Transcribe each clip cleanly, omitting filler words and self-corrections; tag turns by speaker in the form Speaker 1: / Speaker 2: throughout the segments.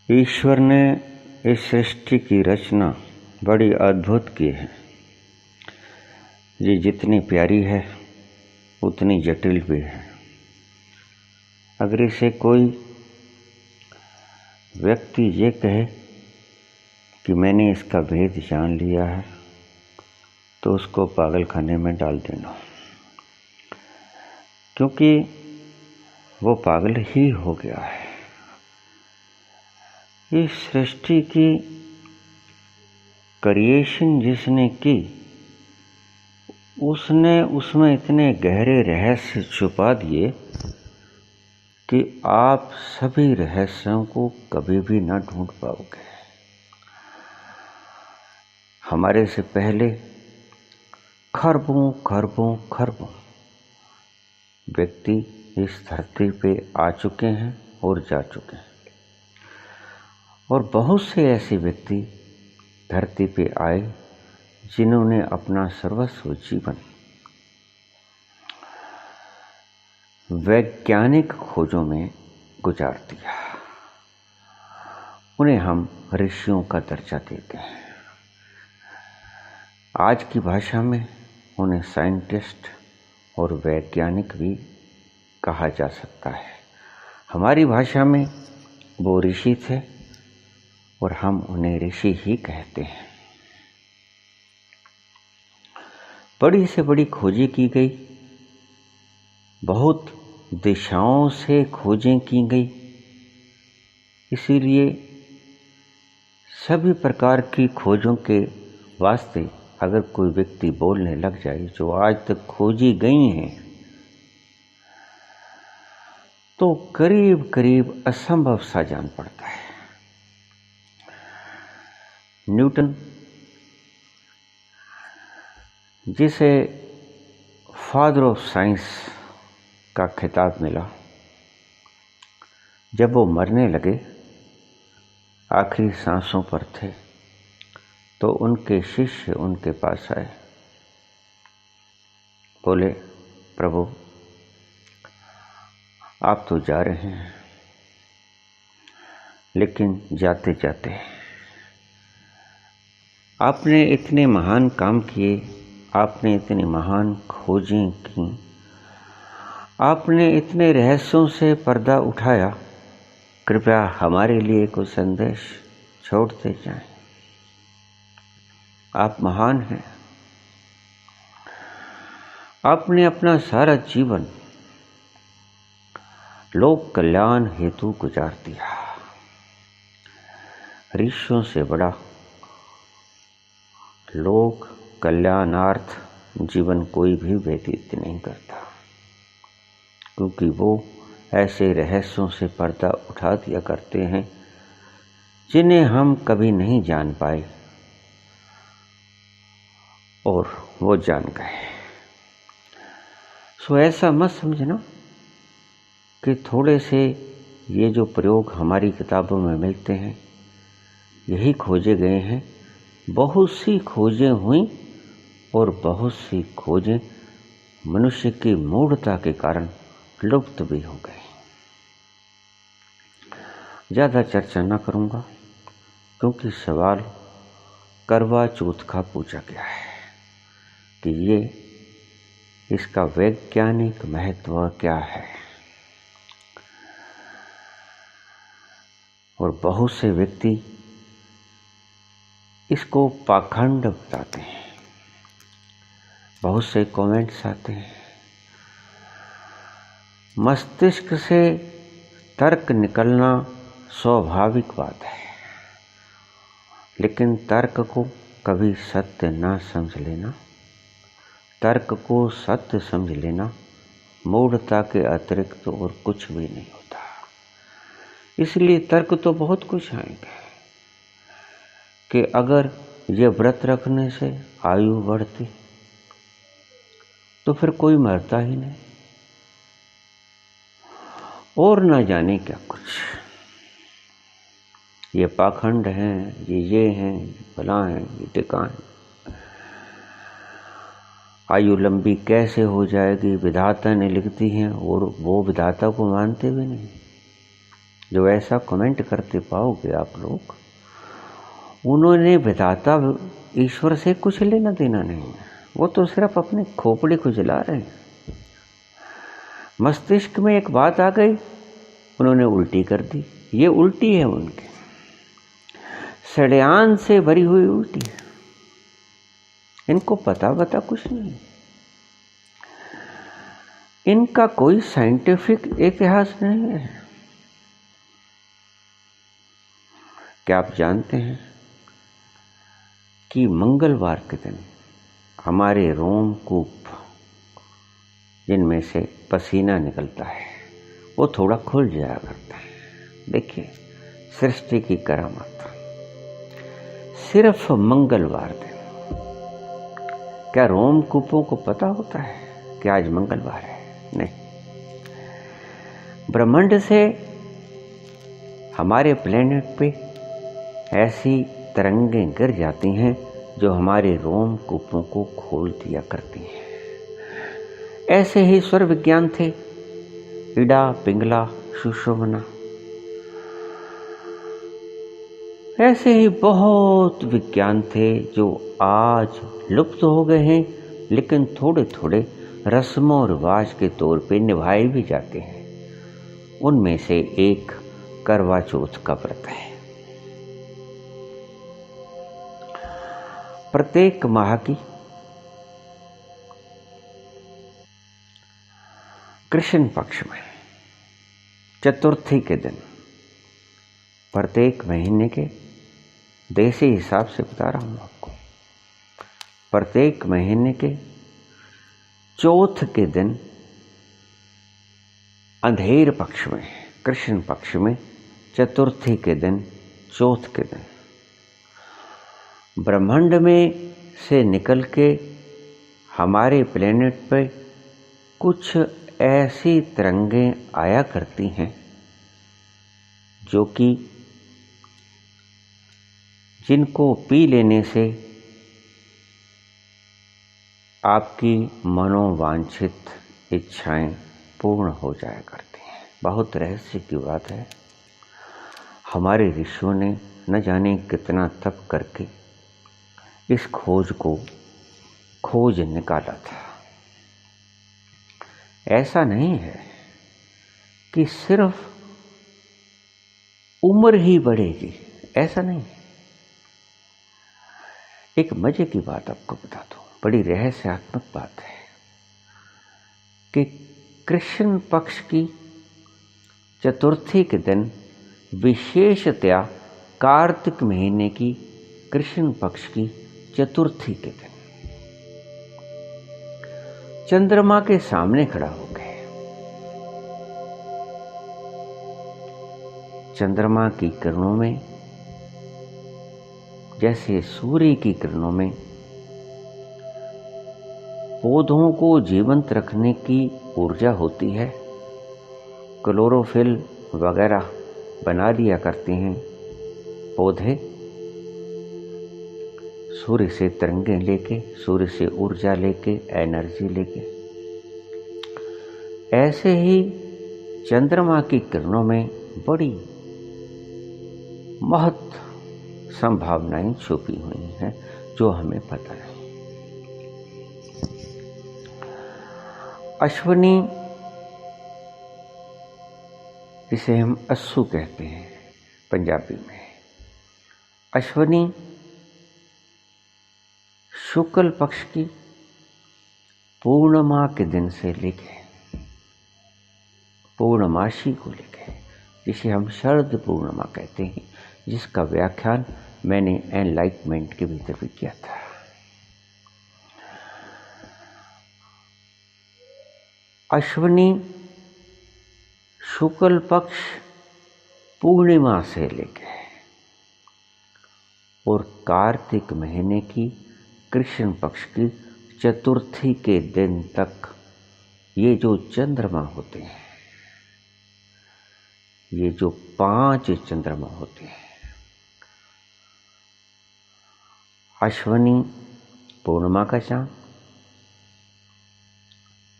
Speaker 1: ईश्वर ने इस सृष्टि की रचना बड़ी अद्भुत की है। ये जितनी प्यारी है उतनी जटिल भी है। अगर इसे कोई व्यक्ति ये कहे कि मैंने इसका भेद जान लिया है तो उसको पागल खाने में डाल देना, क्योंकि वो पागल ही हो गया है। इस सृष्टि की क्रिएशन जिसने की, उसने उसमें इतने गहरे रहस्य छुपा दिए कि आप सभी रहस्यों को कभी भी न ढूंढ पाओगे। हमारे से पहले खरबों खरबों खरबों व्यक्ति इस धरती पे आ चुके हैं और जा चुके हैं, और बहुत से ऐसे व्यक्ति धरती पे आए जिन्होंने अपना सर्वस्व जीवन वैज्ञानिक खोजों में गुजार दिया। उन्हें हम ऋषियों का दर्जा देते हैं। आज की भाषा में उन्हें साइंटिस्ट और वैज्ञानिक भी कहा जा सकता है। हमारी भाषा में वो ऋषि थे और हम उन्हें ऋषि ही कहते हैं। बड़ी से बड़ी खोजें की गई, बहुत दिशाओं से खोजें की गई, इसीलिए सभी प्रकार की खोजों के वास्ते अगर कोई व्यक्ति बोलने लग जाए जो आज तक खोजी गई हैं, तो करीब करीब असंभव सा जान पड़ता है। न्यूटन, जिसे फादर ऑफ साइंस का खिताब मिला, जब वो मरने लगे, आखिरी सांसों पर थे, तो उनके शिष्य उनके पास आए, बोले, प्रभु आप तो जा रहे हैं, लेकिन जाते जाते आपने इतने महान काम किए, आपने इतनी महान खोजें की, आपने इतने रहस्यों से पर्दा उठाया, कृपया हमारे लिए कुछ संदेश छोड़ते जाएं। आप महान हैं। आपने अपना सारा जीवन लोक कल्याण हेतु गुजार दिया। ऋषियों से बड़ा लोक कल्याणार्थ जीवन कोई भी व्यतीत नहीं करता, क्योंकि वो ऐसे रहस्यों से पर्दा उठा दिया करते हैं जिन्हें हम कभी नहीं जान पाए और वो जान गए। सो ऐसा मत समझना कि थोड़े से ये जो प्रयोग हमारी किताबों में मिलते हैं यही खोजे गए हैं। बहुत सी खोजें हुई और बहुत सी खोजें मनुष्य की मूढ़ता के कारण लुप्त भी हो गई। ज़्यादा चर्चा न करूँगा, क्योंकि सवाल करवा चौथ का पूछा गया है कि ये इसका वैज्ञानिक महत्व क्या है, और बहुत से व्यक्ति इसको पाखंड बताते हैं। बहुत से कमेंट्स आते हैं, मस्तिष्क से तर्क निकलना स्वाभाविक बात है, लेकिन तर्क को कभी सत्य ना समझ लेना, तर्क को सत्य समझ लेना मूढ़ता के अतिरिक्त तो और कुछ भी नहीं होता। इसलिए तर्क तो बहुत कुछ आएंगे कि अगर ये व्रत रखने से आयु बढ़ती तो फिर कोई मरता ही नहीं, और ना जाने क्या कुछ। ये पाखंड हैं, ये हैं, भला हैं, ये टिका हैं। आयु लंबी कैसे हो जाएगी विधाता ने लिख दी है, और वो विधाता को मानते भी नहीं। जो ऐसा कमेंट करते पाओगे आप लोग, उन्होंने विधाता ईश्वर से कुछ लेना देना नहीं है। वो तो सिर्फ अपने खोपड़ी को जला रहे हैं। मस्तिष्क में एक बात आ गई, उन्होंने उल्टी कर दी। ये उल्टी है उनकी, षड्यंत्र से भरी हुई उल्टी है। इनको पता कुछ नहीं। इनका कोई साइंटिफिक इतिहास नहीं है। क्या आप जानते हैं कि मंगलवार के दिन हमारे रोमकूप जिनमें से पसीना निकलता है वो थोड़ा खुल जाया करता है। देखिए, सृष्टि की करामत। सिर्फ मंगलवार दिन। क्या रोमकूपों को पता होता है कि आज मंगलवार है? नहीं। ब्रह्मांड से हमारे प्लेनेट पे ऐसी तरंगें गिर जाती हैं जो हमारे रोमकूपों को खोल दिया करती हैं। ऐसे ही स्वर विज्ञान थे, इडा, पिंगला, सुषुम्ना। ऐसे ही बहुत विज्ञान थे जो आज लुप्त हो गए हैं, लेकिन थोड़े थोड़े रस्मों और रिवाज के तौर पे निभाए भी जाते हैं। उनमें से एक करवा चौथ का व्रत है। प्रत्येक माह की कृष्ण पक्ष में चतुर्थी के दिन, प्रत्येक महीने के देसी हिसाब से बता रहा हूं आपको, प्रत्येक महीने के चौथ के दिन अंधेर पक्ष में, कृष्ण पक्ष में चतुर्थी के दिन, चौथ के दिन ब्रह्मांड में से निकल के हमारे प्लेनेट पे कुछ ऐसी तरंगें आया करती हैं जो कि जिनको पी लेने से आपकी मनोवांछित इच्छाएं पूर्ण हो जाया करती हैं। बहुत रहस्य की बात है। हमारे ऋषियों ने न जाने कितना तप करके इस खोज निकाला था। ऐसा नहीं है कि सिर्फ उम्र ही बढ़ेगी, ऐसा नहीं। एक मजे की बात आपको बता दूं, बड़ी रहस्यात्मक बात है कि कृष्ण पक्ष की चतुर्थी के दिन, विशेषतया कार्तिक महीने की कृष्ण पक्ष की चतुर्थी के दिन, चंद्रमा के सामने खड़ा हो गए। चंद्रमा की किरणों में, जैसे सूर्य की किरणों में पौधों को जीवंत रखने की ऊर्जा होती है, क्लोरोफिल वगैरह बना दिया करते हैं पौधे, सूर्य से तरंगें लेके, सूर्य से ऊर्जा लेके, एनर्जी लेके। ऐसे ही चंद्रमा की किरणों में बड़ी महत संभावनाएं छुपी हुई हैं जो हमें पता नहीं। अश्विनी, जिसे हम अस्सू कहते हैं पंजाबी में, अश्विनी शुक्ल पक्ष की पूर्णिमा के दिन से लेके पूर्णमासी को लेके, जिसे हम शरद पूर्णिमा कहते हैं, जिसका व्याख्यान मैंने एनलाइटमेंट के भीतर भी किया था। अश्विनी शुक्ल पक्ष पूर्णिमा से लेके और कार्तिक महीने की कृष्ण पक्ष की चतुर्थी के दिन तक ये जो चंद्रमा होते हैं, ये जो 5 चंद्रमा होते हैं, अश्विनी पूर्णिमा का चांद,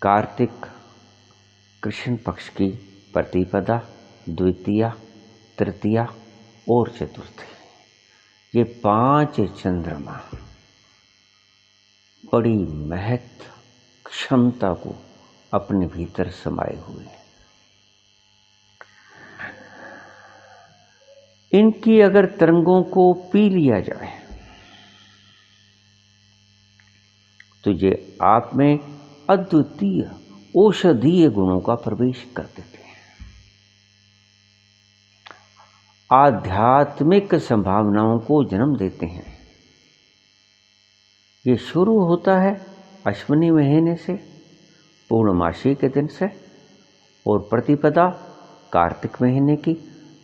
Speaker 1: कार्तिक कृष्ण पक्ष की प्रतिपदा, द्वितीया तृतीया और चतुर्थी, ये 5 चंद्रमा बड़ी महत्व क्षमता को अपने भीतर समाये हुए हैं। इनकी अगर तरंगों को पी लिया जाए तो ये आप में अद्वितीय औषधीय गुणों का प्रवेश कर देते हैं, आध्यात्मिक संभावनाओं को जन्म देते हैं। ये शुरू होता है अश्विनी महीने से, पूर्णमासी के दिन से, और प्रतिपदा कार्तिक महीने की,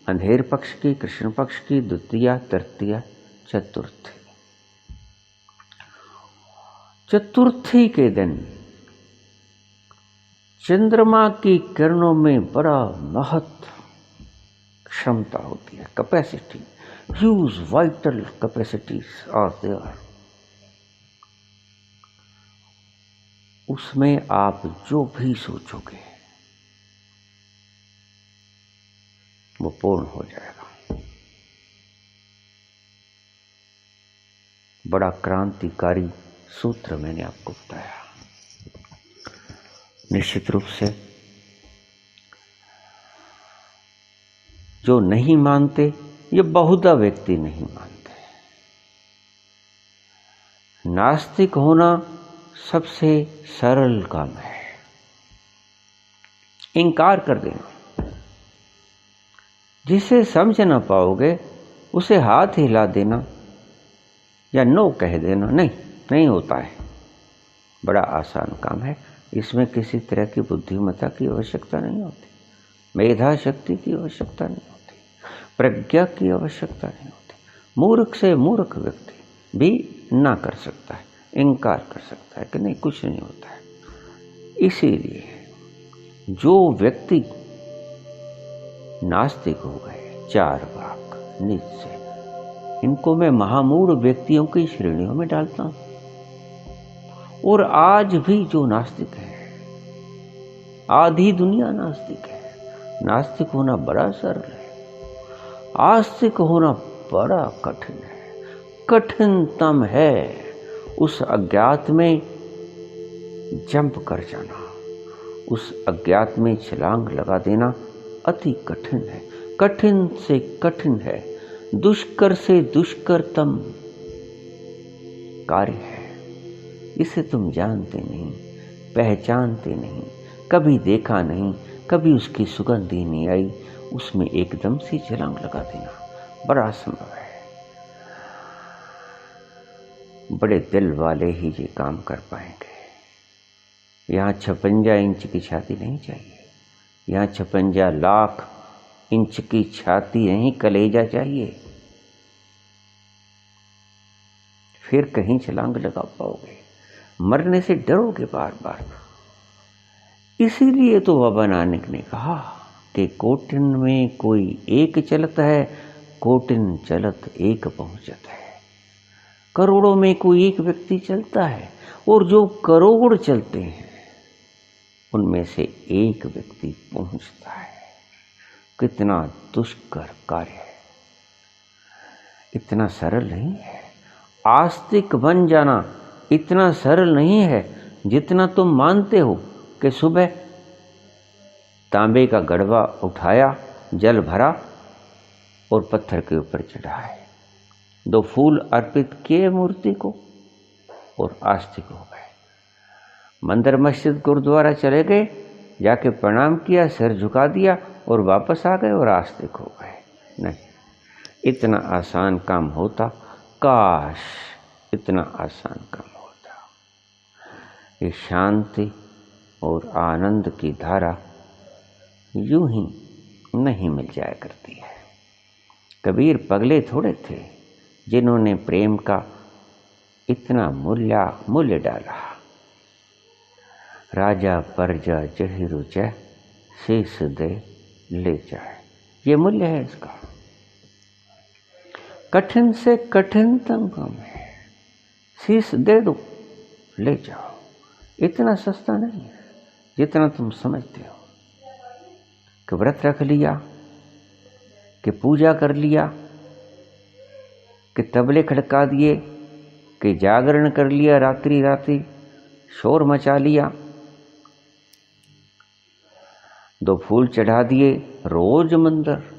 Speaker 1: अंधेर पक्ष की, कृष्ण पक्ष की, द्वितीया, तृतीया, चतुर्थी। चतुर्थी के दिन चंद्रमा की किरणों में बड़ा महत्व क्षमता होती है, capacity, huge vital capacities are there. उसमें आप जो भी सोचोगे वो पूर्ण हो जाएगा। बड़ा क्रांतिकारी सूत्र मैंने आपको बताया। निश्चित रूप से जो नहीं मानते, ये बहुधा व्यक्ति नहीं मानते। नास्तिक होना सबसे सरल काम है, इनकार कर देना। जिसे समझ ना पाओगे उसे हाथ हिला देना या नो कह देना, नहीं होता है। बड़ा आसान काम है, इसमें किसी तरह की बुद्धिमत्ता की आवश्यकता नहीं होती, मेधा शक्ति की आवश्यकता नहीं होती, प्रज्ञा की आवश्यकता नहीं होती। मूर्ख से मूर्ख व्यक्ति भी ना कर सकता है, इनकार कर सकता है कि नहीं, कुछ नहीं होता है। इसीलिए जो व्यक्ति नास्तिक हो गए, चार्वाक, नीचे, इनको मैं महामूढ़ व्यक्तियों की श्रेणियों में डालता हूं। और आज भी जो नास्तिक है, आधी दुनिया नास्तिक है। नास्तिक होना बड़ा सरल है, आस्तिक होना बड़ा कठिन है। कठिनतम है उस अज्ञात में जंप कर जाना, उस अज्ञात में छलांग लगा देना अति कठिन है, कठिन से कठिन है, दुष्कर से दुष्करतम कार्य है। इसे तुम जानते नहीं, पहचानते नहीं, कभी देखा नहीं, कभी उसकी सुगंध ही नहीं आई, उसमें एकदम से छलांग लगा देना बड़ा असंभव है। बड़े दिल वाले ही ये काम कर पाएंगे। यहाँ 56 इंच की छाती नहीं चाहिए, यहाँ 56 लाख इंच की छाती नहीं, कलेजा चाहिए, फिर कहीं छलांग लगा पाओगे। मरने से डरोगे बार बार। इसीलिए तो बाबा नानक ने कहा कि कोटिन में कोई एक चलत है, कोटिन चलत एक पहुंचत है। करोड़ों में कोई एक व्यक्ति चलता है, और जो करोड़ चलते हैं उनमें से एक व्यक्ति पहुंचता है। कितना दुष्कर कार्य है, इतना सरल नहीं है। आस्तिक बन जाना इतना सरल नहीं है जितना तुम मानते हो कि सुबह तांबे का गड़वा उठाया, जल भरा और पत्थर के ऊपर चढ़ाए, 2 फूल अर्पित किए मूर्ति को और आस्तिक हो गए। मंदिर मस्जिद गुरुद्वारा चले गए, जाके प्रणाम किया, सिर झुका दिया और वापस आ गए और आस्तिक हो गए। नहीं, इतना आसान काम होता, काश इतना आसान काम होता। ये शांति और आनंद की धारा यूं ही नहीं मिल जाया करती है। कबीर पगले थोड़े थे जिन्होंने प्रेम का इतना मूल्य डाला। राजा परजा जहि रुचै, शीस दे ले जाए, ये मूल्य है इसका। कठिन से कठिनतम काम है, शीस दे दो, ले जाओ। इतना सस्ता नहीं है जितना तुम समझते हो कि व्रत रख लिया, कि पूजा कर लिया, कि तबले खड़का दिए, कि जागरण कर लिया, रात्रि रात्रि शोर मचा लिया, 2 फूल चढ़ा दिए, रोज मंदिर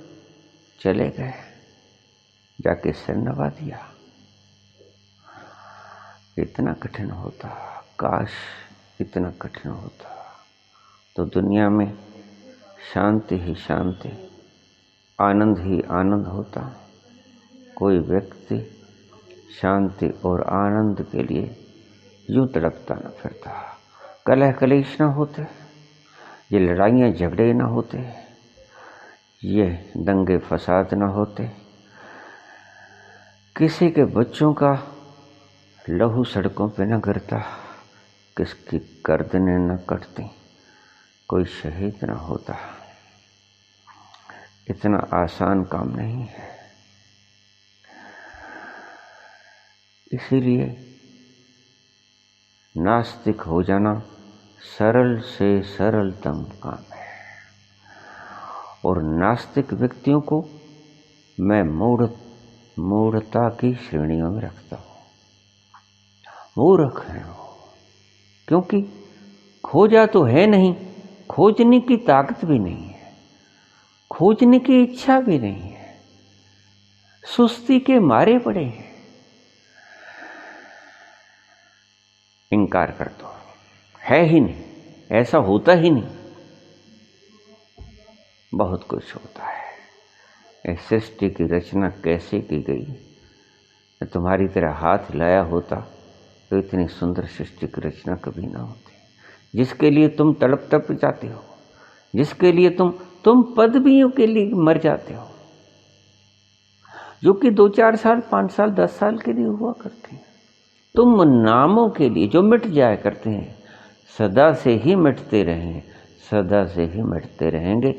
Speaker 1: चले गए, जाके सिर नवा दिया। इतना कठिन होता, काश इतना कठिन होता तो दुनिया में शांति ही शांति, आनंद ही आनंद होता। कोई व्यक्ति शांति और आनंद के लिए यूं तड़पता न फिरता, कलह कलेश न होते, ये लड़ाइयाँ झगड़े न होते, ये दंगे फसाद न होते, किसी के बच्चों का लहू सड़कों पे न गिरता, किसकी गर्दनें न कटती, कोई शहीद न होता। इतना आसान काम नहीं है। इसीलिए नास्तिक हो जाना सरल से सरलतम काम है। और नास्तिक व्यक्तियों को मैं मूढ़ता की श्रेणियों में रखता हूँ। मूर्ख हैं वो, क्योंकि खोजा तो है नहीं, खोजने की ताकत भी नहीं है, खोजने की इच्छा भी नहीं है, सुस्ती के मारे पड़े हैं। इनकार कर दो, है ही नहीं, ऐसा होता ही नहीं। बहुत कुछ होता है। इस सृष्टि की रचना कैसे की गई, तुम्हारी तरह हाथ लाया होता तो इतनी सुंदर सृष्टि की रचना कभी ना होती। जिसके लिए तुम तड़प तड़प जाते हो, जिसके लिए तुम पदवियों के लिए मर जाते हो, जो कि 2-4 साल, 5 साल, 10 साल के लिए हुआ करते हैं। तुम नामों के लिए जो मिट जाया करते हैं, सदा से ही मिटते रहें, सदा से ही मिटते रहेंगे,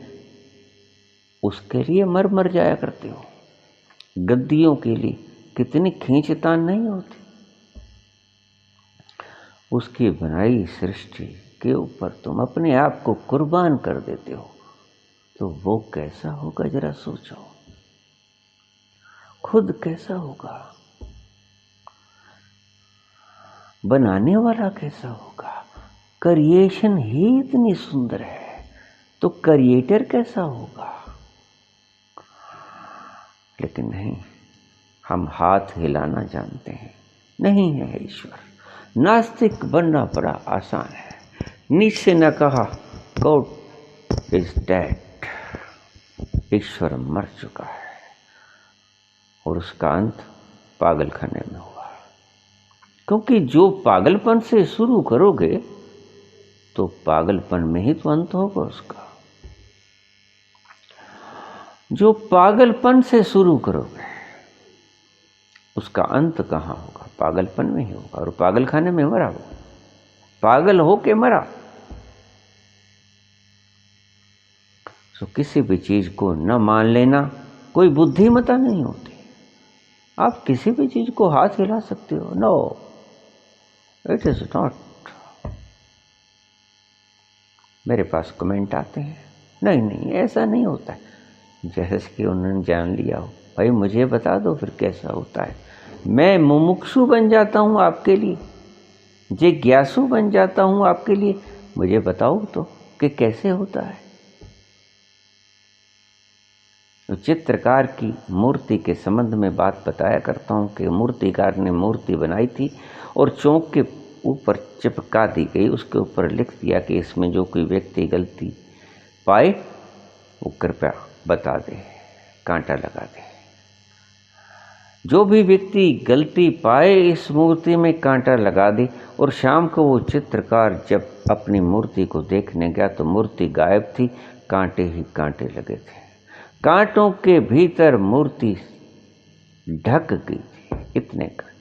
Speaker 1: उसके लिए मर जाया करते हो। गद्दियों के लिए कितनी खींचतान नहीं होती। उसकी बनाई सृष्टि के ऊपर तुम अपने आप को कुर्बान कर देते हो, तो वो कैसा होगा जरा सोचो, खुद कैसा होगा, बनाने वाला कैसा होगा। क्रिएशन ही इतनी सुंदर है तो क्रिएटर कैसा होगा। लेकिन नहीं, हम हाथ हिलाना जानते हैं, नहीं है ईश्वर। नास्तिक बनना बड़ा आसान है। नीचे ने कहा गॉड इज डेड, ईश्वर मर चुका है, और उसका अंत पागलखाने में हुआ। क्योंकि जो पागलपन से शुरू करोगे तो पागलपन में ही तो अंत होगा उसका। जो पागलपन से शुरू करोगे उसका अंत कहाँ होगा, पागलपन में ही होगा। और पागलखाने में मरा वो, पागल हो के मरा। तो किसी भी चीज को न मान लेना कोई बुद्धिमत्ता नहीं होती। आप किसी भी चीज को हाथ हिला सकते हो, नो इट इज नॉट। मेरे पास कमेंट आते हैं, नहीं ऐसा नहीं होता है। जैसे कि उन्होंने जान लिया हो, भाई मुझे बता दो फिर कैसा होता है। मैं मुमुक्षु बन जाता हूँ आपके लिए, जिज्ञासु बन जाता हूँ आपके लिए। मुझे बताओ तो कि कैसे होता है। तो चित्रकार की मूर्ति के संबंध में बात बताया करता हूँ कि मूर्तिकार ने मूर्ति बनाई थी और चौक के ऊपर चिपका दी गई। उसके ऊपर लिख दिया कि इसमें जो कोई व्यक्ति गलती पाए वो कृपया बता दे, कांटा लगा दे। जो भी व्यक्ति गलती पाए इस मूर्ति में कांटा लगा दे। और शाम को वो चित्रकार जब अपनी मूर्ति को देखने गया तो मूर्ति गायब थी, कांटे ही कांटे लगे थे। कांटों के भीतर मूर्ति ढक गई थी, इतने कांटे।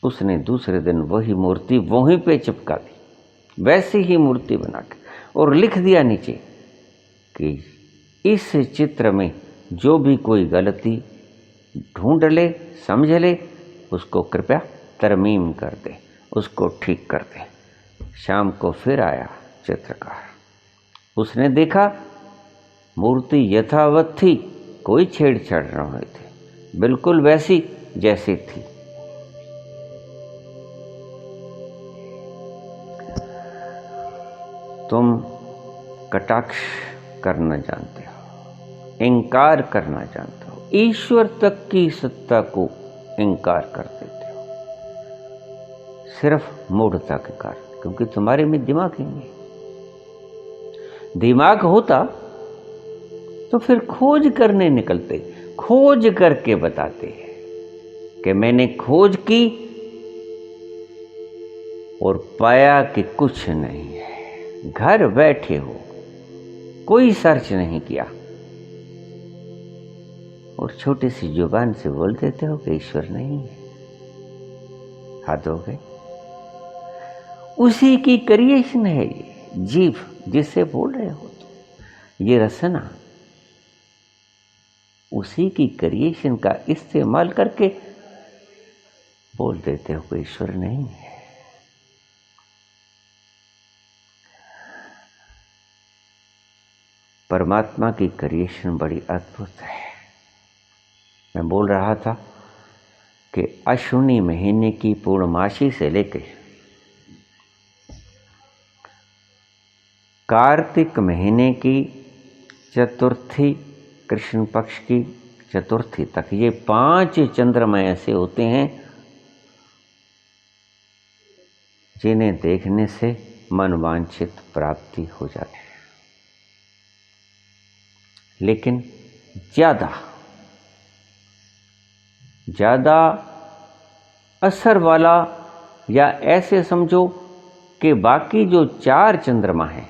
Speaker 1: उसने दूसरे दिन वही मूर्ति वहीं पे चिपका दी, वैसी ही मूर्ति बना के, और लिख दिया नीचे कि इस चित्र में जो भी कोई गलती ढूंढ ले, समझ ले, उसको कृपया तरमीम कर दे, उसको ठीक कर दे। शाम को फिर आया चित्रकार, उसने देखा मूर्ति यथावत थी, कोई छेड़छाड़ न हुए थे, बिल्कुल वैसी जैसी थी। तुम कटाक्ष करना जानते हो, इंकार करना जानते हो, ईश्वर तक की सत्ता को इंकार कर देते हो, सिर्फ मूढ़ता के कारण, क्योंकि तुम्हारे में दिमाग ही नहीं। दिमाग होता तो फिर खोज करने निकलते, खोज करके बताते कि मैंने खोज की और पाया कि कुछ नहीं है। घर बैठे हो, कोई सर्च नहीं किया और छोटी सी जुबान से बोल देते हो कि ईश्वर नहीं है। हाथ हो गए। उसी की क्रिएशन है ये जीव जिससे बोल रहे हो, तो ये रसना उसी की क्रिएशन का इस्तेमाल करके बोल देते हो कि ईश्वर नहीं है। परमात्मा की क्रिएशन बड़ी अद्भुत है। मैं बोल रहा था कि अश्विनी महीने की पूर्णमासी से लेकर कार्तिक महीने की चतुर्थी, कृष्ण पक्ष की चतुर्थी तक ये 5 चंद्रमा ऐसे होते हैं जिन्हें देखने से मनवांछित प्राप्ति हो जाती है। लेकिन ज़्यादा असर वाला, या ऐसे समझो कि बाकी जो 4 चंद्रमा हैं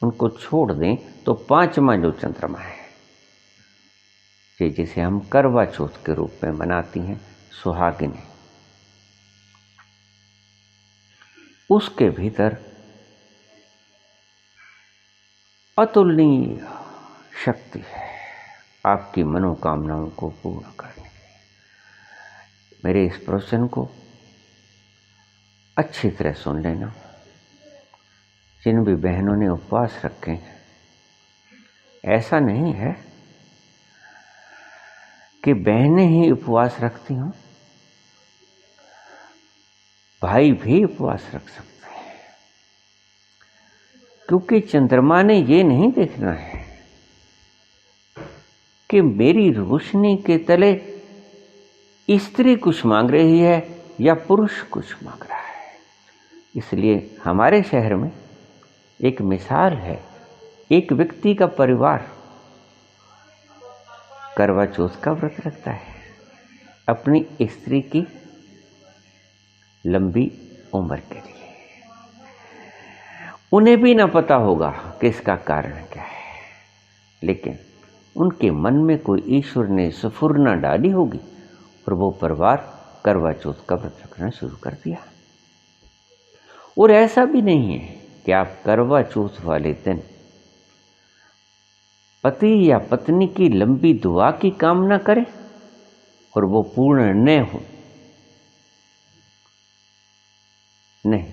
Speaker 1: उनको छोड़ दें तो 5वां जो चंद्रमा है, जिसे हम करवा चौथ के रूप में मनाती हैं सुहागिनें, उसके भीतर अतुलनीय शक्ति है आपकी मनोकामनाओं को पूर्ण करने की। मेरे इस प्रवचन को अच्छी तरह सुन लेना। जिन भी बहनों ने उपवास रखे हैं, ऐसा नहीं है कि बहनें ही उपवास रखती हों, भाई भी उपवास रख सकते हैं, क्योंकि चंद्रमा ने ये नहीं देखना है कि मेरी रोशनी के तले स्त्री कुछ मांग रही है या पुरुष कुछ मांग रहा है। इसलिए हमारे शहर में एक मिसाल है, एक व्यक्ति का परिवार करवा चौथ का व्रत रखता है अपनी स्त्री की लंबी उम्र के लिए। उन्हें भी ना पता होगा कि इसका कारण क्या है, लेकिन उनके मन में कोई ईश्वर ने स्फुरना डाली होगी और वो परिवार करवा चौथ का व्रत रखना शुरू कर दिया। और ऐसा भी नहीं है कि आप करवा चौथ वाले दिन पति या पत्नी की लंबी दुआ की कामना करें और वो पूर्ण न हो। नहीं,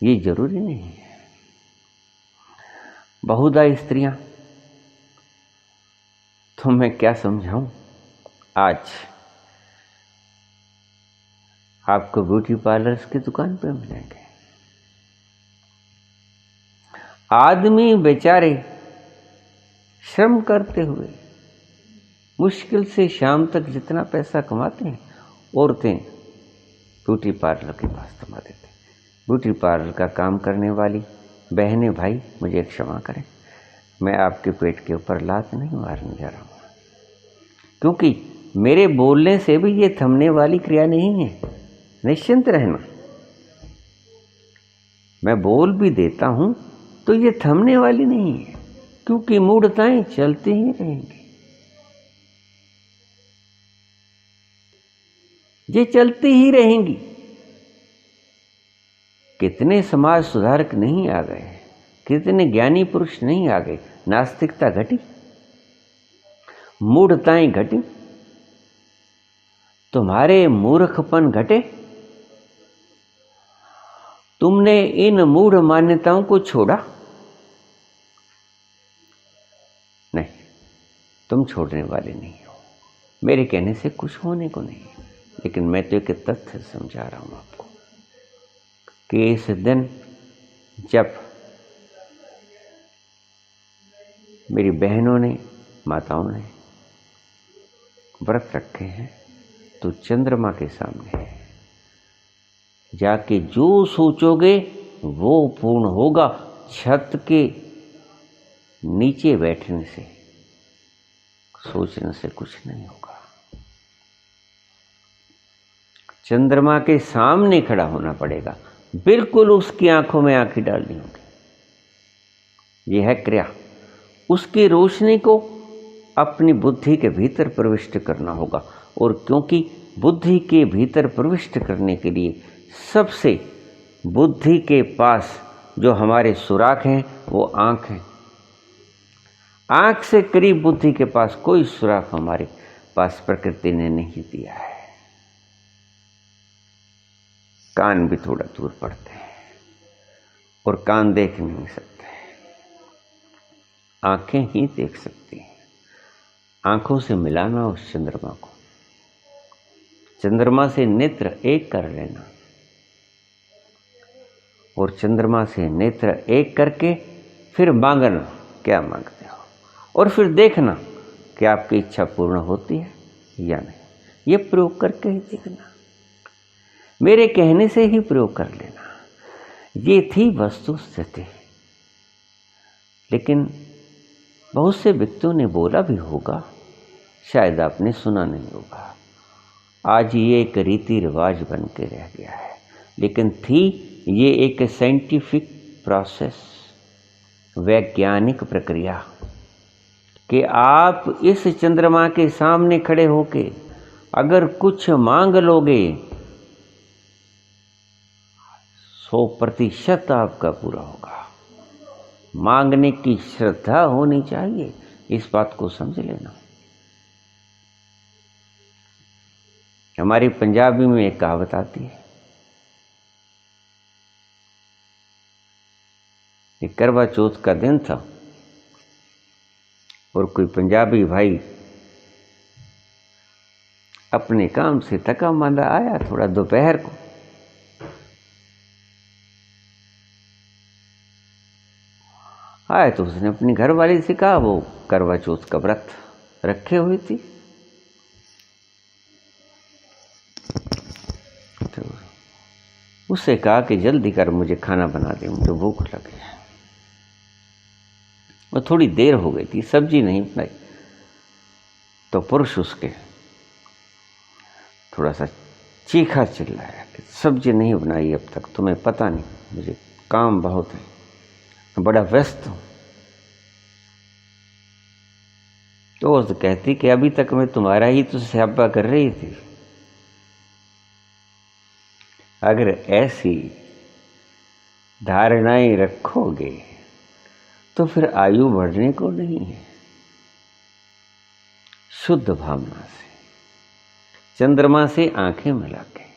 Speaker 1: ये जरूरी नहीं है। बहुधा स्त्रियां, तो मैं क्या समझाऊं, आज आपको ब्यूटी पार्लर्स की दुकान पे मिलेंगे। आदमी बेचारे श्रम करते हुए मुश्किल से शाम तक जितना पैसा कमाते हैं, औरतें ब्यूटी पार्लर के पास कमा देते हैं। ब्यूटी पार्लर का काम करने वाली बहनें, भाई मुझे क्षमा करें, मैं आपके पेट के ऊपर लात नहीं मारने जा रहा हूँ, क्योंकि मेरे बोलने से भी ये थमने वाली क्रिया नहीं है। निश्चिंत रहना, मैं बोल भी देता हूँ तो ये थमने वाली नहीं है, क्योंकि मूढ़ताएं चलती ही रहेंगी। ये चलती ही रहेंगी। कितने समाज सुधारक नहीं आ गए, कितने ज्ञानी पुरुष नहीं आ गए। नास्तिकता घटी, मूढ़ताएं घटी, तुम्हारे मूर्खपन घटे। तुमने इन मूढ़ मान्यताओं को छोड़ा, तुम छोड़ने वाले नहीं हो। मेरे कहने से कुछ होने को नहीं, लेकिन मैं तो एक तथ्य समझा रहा हूं आपको कि इस दिन जब मेरी बहनों ने, माताओं ने व्रत रखे हैं, तो चंद्रमा के सामने जाके जो सोचोगे वो पूर्ण होगा। छत के नीचे बैठने से, सोचने से कुछ नहीं होगा। चंद्रमा के सामने खड़ा होना पड़ेगा, बिल्कुल उसकी आंखों में आंखें डालनी होगी। यह है क्रिया। उसकी रोशनी को अपनी बुद्धि के भीतर प्रविष्ट करना होगा। और क्योंकि बुद्धि के भीतर प्रविष्ट करने के लिए सबसे बुद्धि के पास जो हमारे सुराख हैं वो आंख है। आंख से करीब बुद्धि के पास कोई सुराख हमारे पास प्रकृति ने नहीं दिया है। कान भी थोड़ा दूर पड़ते हैं और कान देख नहीं सकते, आंखें ही देख सकती हैं। आंखों से मिलाना उस चंद्रमा को, चंद्रमा से नेत्र एक कर लेना और चंद्रमा से नेत्र एक करके फिर मांगना क्या मांगते हो, और फिर देखना कि आपकी इच्छा पूर्ण होती है या नहीं। ये प्रयोग करके ही देखना, मेरे कहने से ही प्रयोग कर लेना। ये थी वस्तु स्थिति। लेकिन बहुत से व्यक्तियों ने बोला भी होगा, शायद आपने सुना नहीं होगा। आज ये एक रीति रिवाज बन के रह गया है, लेकिन थी ये एक साइंटिफिक प्रोसेस, वैज्ञानिक प्रक्रिया कि आप इस चंद्रमा के सामने खड़े होके अगर कुछ मांग लोगे 100% आपका पूरा होगा। मांगने की श्रद्धा होनी चाहिए, इस बात को समझ लेना। हमारी पंजाबी में एक कहावत आती है, ये करवा चौथ का दिन था और कोई पंजाबी भाई अपने काम से थका मांदा आया थोड़ा दोपहर को। आया तो उसने अपनी घरवाली से कहा, वो करवा चौथ का व्रत रखे हुई थी, तो उससे कहा कि जल्दी कर, मुझे खाना बना दे, मुझे भूख लगी है। और थोड़ी देर हो गई थी, सब्जी नहीं बनाई, तो पुरुष उसके थोड़ा सा चीखा चिल्लाया कि सब्जी नहीं बनाई अब तक, तुम्हें पता नहीं, मुझे काम बहुत है, बड़ा व्यस्त हूं। तो उस कहती कि अभी तक मैं तुम्हारा ही तो सेवा कर रही थी। अगर ऐसी धारणाएं रखोगे तो फिर आयु बढ़ने को नहीं है। शुद्ध भावना से चंद्रमा से आंखें मिला के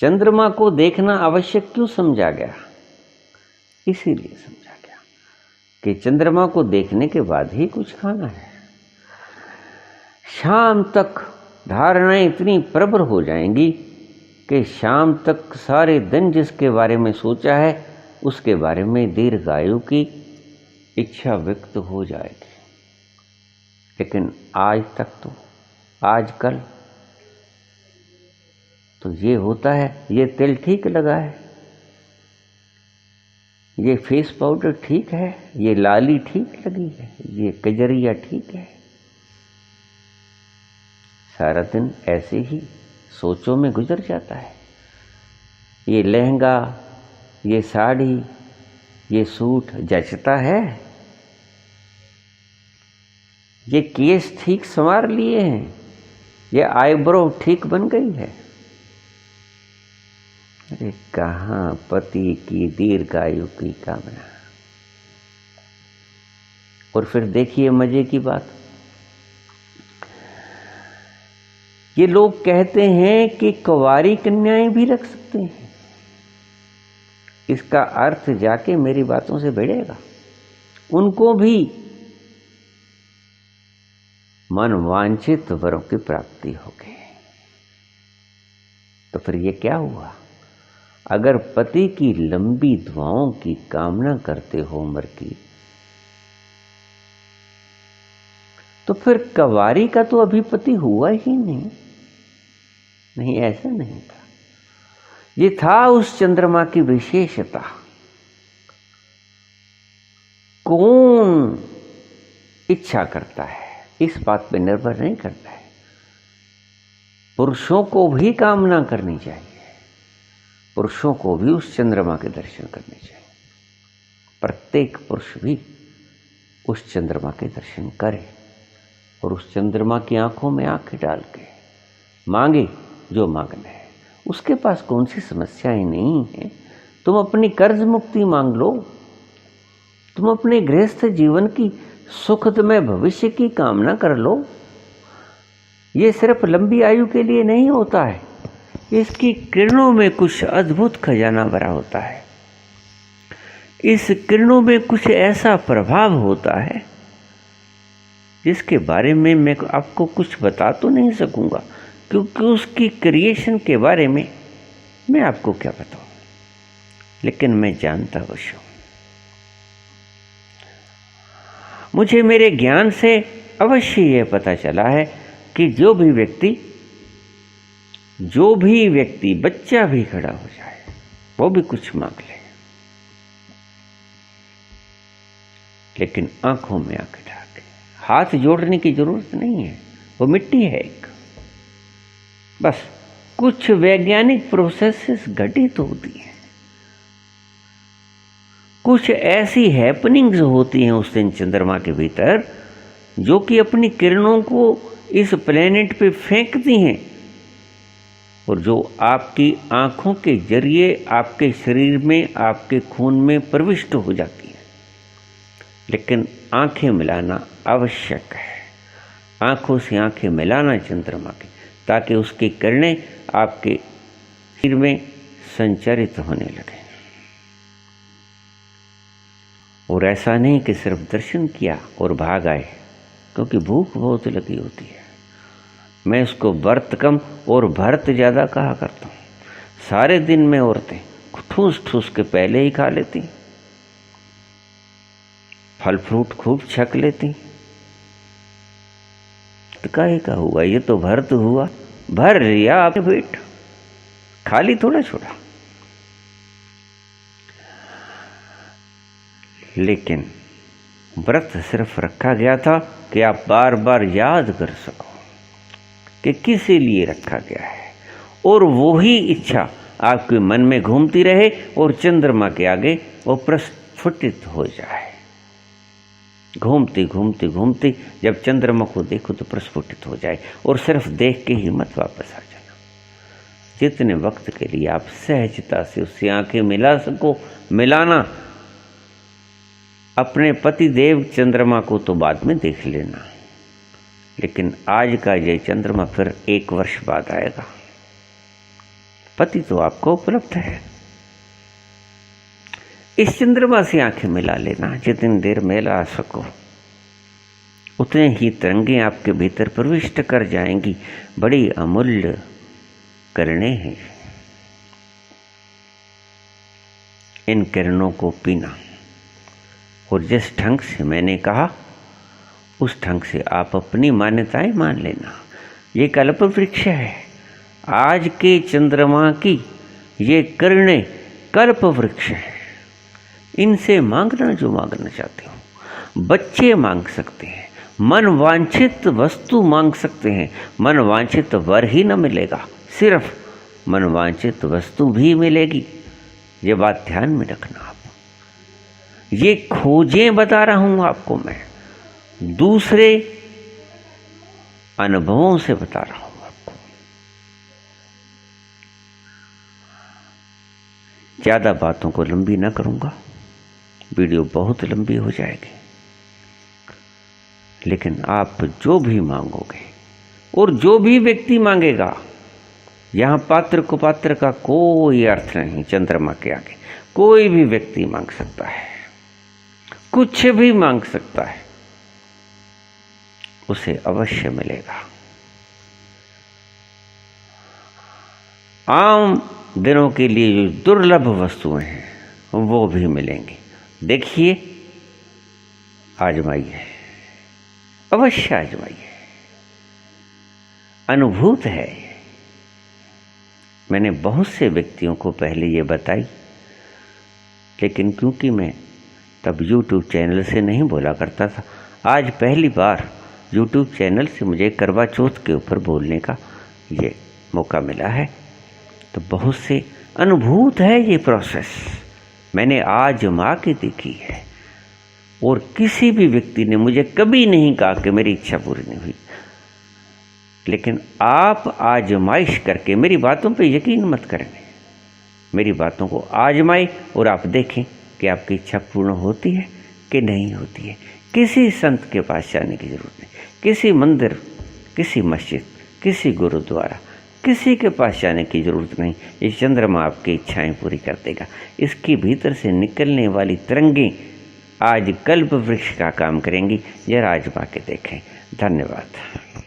Speaker 1: चंद्रमा को देखना आवश्यक क्यों समझा गया? इसीलिए समझा गया कि चंद्रमा को देखने के बाद ही कुछ खाना है। शाम तक धारणाएं इतनी प्रबल हो जाएंगी कि शाम तक सारे दिन जिसके बारे में सोचा है उसके बारे में दीर्घायु की इच्छा व्यक्त हो जाएगी। लेकिन आज तक तो, आजकल तो ये होता है, ये तेल ठीक लगा है, ये फेस पाउडर ठीक है, ये लाली ठीक लगी है, ये कजरिया ठीक है। सारा दिन ऐसे ही सोचों में गुजर जाता है। ये लहंगा, ये साड़ी, ये सूट जचता है, ये केस ठीक संवार लिए हैं, ये आईब्रो ठीक बन गई है। अरे कहाँ पति की दीर्घायु की कामना। और फिर देखिए मजे की बात, ये लोग कहते हैं कि कुंवारी कन्याएं भी रख सकते हैं। इसका अर्थ जाके मेरी बातों से भिड़ेगा। उनको भी मन वांछित वरों की प्राप्ति होगी। तो फिर ये क्या हुआ? अगर पति की लंबी दुआओं की कामना करते हो उम्र की, तो फिर कवारी का तो अभी पति हुआ ही नहीं। नहीं, ऐसा नहीं था। ये था उस चंद्रमा की विशेषता। कौन इच्छा करता है इस बात पे निर्भर नहीं करता है। पुरुषों को भी कामना करनी चाहिए, पुरुषों को भी उस चंद्रमा के दर्शन करने चाहिए। प्रत्येक पुरुष भी उस चंद्रमा के दर्शन करे और उस चंद्रमा की आंखों में आंखें डाल के मांगे जो मांगना है। उसके पास कौन सी समस्याएं नहीं है। तुम अपनी कर्ज मुक्ति मांग लो, तुम अपने गृहस्थ जीवन की सुखदमय भविष्य की कामना कर लो। ये सिर्फ लंबी आयु के लिए नहीं होता है, इसकी किरणों में कुछ अद्भुत खजाना भरा होता है। इस किरणों में कुछ ऐसा प्रभाव होता है जिसके बारे में मैं आपको कुछ बता तो नहीं सकूंगा, क्योंकि उसकी क्रिएशन के बारे में मैं आपको क्या बताऊं, लेकिन मैं जानता अवश्य हूं। मुझे मेरे ज्ञान से अवश्य यह पता चला है कि जो भी व्यक्ति बच्चा भी खड़ा हो जाए, वो भी कुछ मांग ले, लेकिन आंखों में आंखें डाल के, हाथ जोड़ने की जरूरत नहीं है। वो मिट्टी है एक, बस कुछ वैज्ञानिक प्रोसेसेस घटित होती हैं, कुछ ऐसी हैपनिंग्स होती हैं उस दिन चंद्रमा के भीतर जो कि अपनी किरणों को इस प्लेनेट पे फेंकती हैं और जो आपकी आंखों के जरिए आपके शरीर में, आपके खून में प्रविष्ट हो जाती हैं। लेकिन आंखें मिलाना आवश्यक है, आंखों से आंखें मिलाना चंद्रमा की, ताकि उसकी किरणें आपके शरीर में संचरित होने लगे। और ऐसा नहीं कि सिर्फ दर्शन किया और भाग आए, क्योंकि भूख बहुत लगी होती है। मैं उसको व्रत कम और भरत ज़्यादा कहा करता हूँ। सारे दिन में औरतें ठूस ठूस के पहले ही खा लेती, फल फ्रूट खूब छक लेती। तो काहे का हुआ? ये तो भरत हुआ, भर लिया आपने पेट, खाली थोड़ा छोड़ा। लेकिन व्रत सिर्फ रखा गया था कि आप बार बार याद कर सको कि किस लिए रखा गया है, और वही इच्छा आपके मन में घूमती रहे और चंद्रमा के आगे वो प्रस्फुटित हो जाए। घूमती घूमती घूमती जब चंद्रमा को देखो तो प्रस्फुटित हो जाए, और सिर्फ देख के ही मत वापस आ जाना। जितने वक्त के लिए आप सहजता से उससे आंखें मिला सको मिलाना। अपने पति देव चंद्रमा को तो बाद में देख लेना, लेकिन आज का ये चंद्रमा फिर 1 वर्ष बाद आएगा। पति तो आपको उपलब्ध है, इस चंद्रमा से आंखें मिला लेना। जितनी देर मिला सको उतने ही तरंगें आपके भीतर प्रविष्ट कर जाएंगी। बड़ी अमूल्य किरणें हैं, इन किरणों को पीना। और जिस ढंग से मैंने कहा उस ढंग से आप अपनी मान्यताएं मान लेना। ये कल्प वृक्ष है, आज के चंद्रमा की ये किरणें कल्प वृक्ष है। इनसे मांगना जो मांगना चाहते हो। बच्चे मांग सकते हैं, मन वांछित वस्तु मांग सकते हैं। मन वांछित वर ही न मिलेगा, सिर्फ मन वांछित वस्तु भी मिलेगी। ये बात ध्यान में रखना आप। ये खोजें बता रहा हूं आपको, मैं दूसरे अनुभवों से बता रहा हूं आपको। ज्यादा बातों को लंबी ना करूंगा, वीडियो बहुत लंबी हो जाएगी। लेकिन आप जो भी मांगोगे और जो भी व्यक्ति मांगेगा, यहां पात्र कुपात्र का कोई अर्थ नहीं। चंद्रमा के आगे कोई भी व्यक्ति मांग सकता है, कुछ भी मांग सकता है। उसे अवश्य मिलेगा। आम दिनों के लिए जो दुर्लभ वस्तुएं हैं वो भी मिलेंगी। देखिए, आजमाइए, अवश्य आजमाइए। अनुभूत है। मैंने बहुत से व्यक्तियों को पहले ये बताई, लेकिन क्योंकि मैं तब YouTube चैनल से नहीं बोला करता था, आज पहली बार YouTube चैनल से मुझे करवा चौथ के ऊपर बोलने का ये मौका मिला है। तो बहुत से अनुभूत है ये प्रोसेस, मैंने आजमा के देखी है। और किसी भी व्यक्ति ने मुझे कभी नहीं कहा कि मेरी इच्छा पूरी नहीं हुई। लेकिन आप आजमाइश करके, मेरी बातों पे यकीन मत करेंगे, मेरी बातों को आजमाएं और आप देखें कि आपकी इच्छा पूर्ण होती है कि नहीं होती है। किसी संत के पास जाने की ज़रूरत नहीं, किसी मंदिर, किसी मस्जिद, किसी गुरुद्वारा, किसी के पास जाने की ज़रूरत नहीं। ये चंद्रमा आपकी इच्छाएं पूरी कर देगा। इसके भीतर से निकलने वाली तरंगें आज कल्प वृक्ष का काम करेंगी। जरा आजमा के देखें। धन्यवाद।